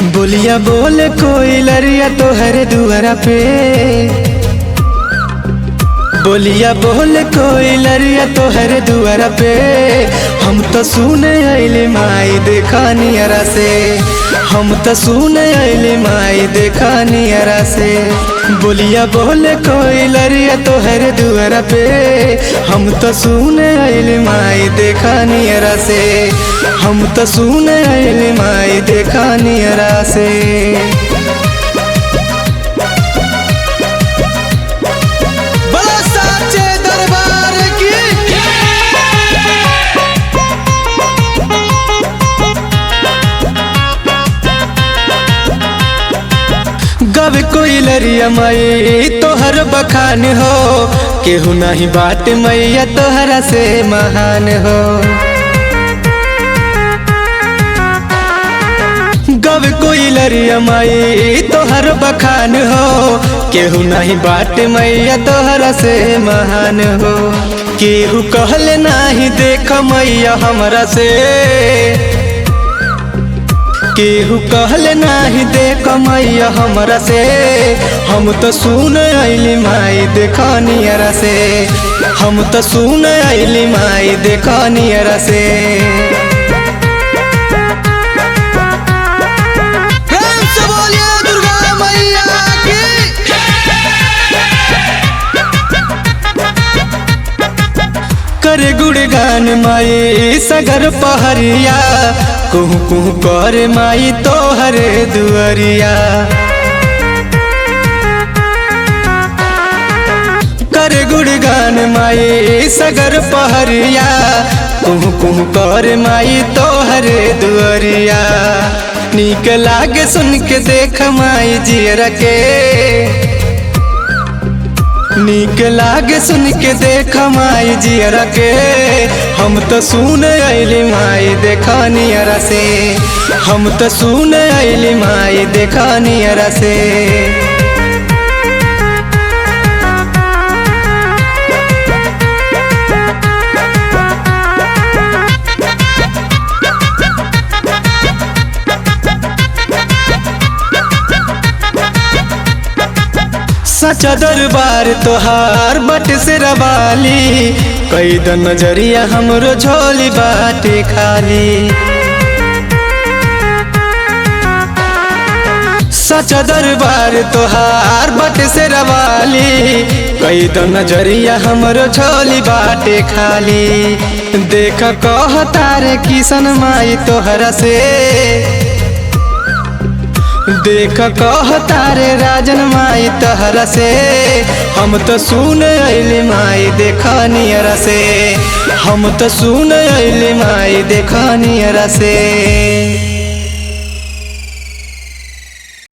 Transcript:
बोलिया बोले कोई लरिया तोहरे दुआरा पे, बोलिया बोले कोई लरिया तोहरे दुआरा पे। हम तो सुने अइली माई देखा नियरा से, हम तो सुने अइली माई देखा नियरा से। बोलिया बोले कोई लरिया तोहरे दुआरा पे, हम तो सुने अइली माई देखा नियरा से, हम तो सुने अइली माई देखा नियरा से। गब कोई लरिया माई तोहर बखान हो, केहू नहीं बात मैया तोहरा से महान हो। गब कोई लरिया माई तोहर बखान हो, केहू नहीं बात मैया तोहरा से महान हो। केहू कहले नहीं देख मैया हमरा से, केहू कहले नहीं देख मैया हमरा से। हम तो सुन अइली माई देखा नियरा से, हम तो सुन अइली माई देखा नियरा से। प्रेम से बोलिए दुर्गा मैया की। करे गुणगान माई सगर पहरिया, कुहू कुहू कर माई तोहरे दुआरिया। कर गुणगान माई सगर पहरिया, कुहू कुहू कर माई तोहरे दुआरिया। नीक लागे सुन के देख माई जियरा के, नीक लागे सुन के देख माई जियरा के। हम तो सुन अइली माई देखा नियरा से, हम तो सुन अइली माई देखा नियरा से। सच्चा दरबार तोहार बट से रवाली, कई द नजरिया हमरो झोली बाटे खाली। सच्चा दरबार तोहार बट से रवाली, कई द नजरिया हमरो झोली बाटे खाली। देख कह तारे किशन माई तोहरा से, देख कह तारे राजन माई तहरा से। हम तो सुन अइली माई देखा नियरा से, हम तो सुन अइली माई देखा नियरा से।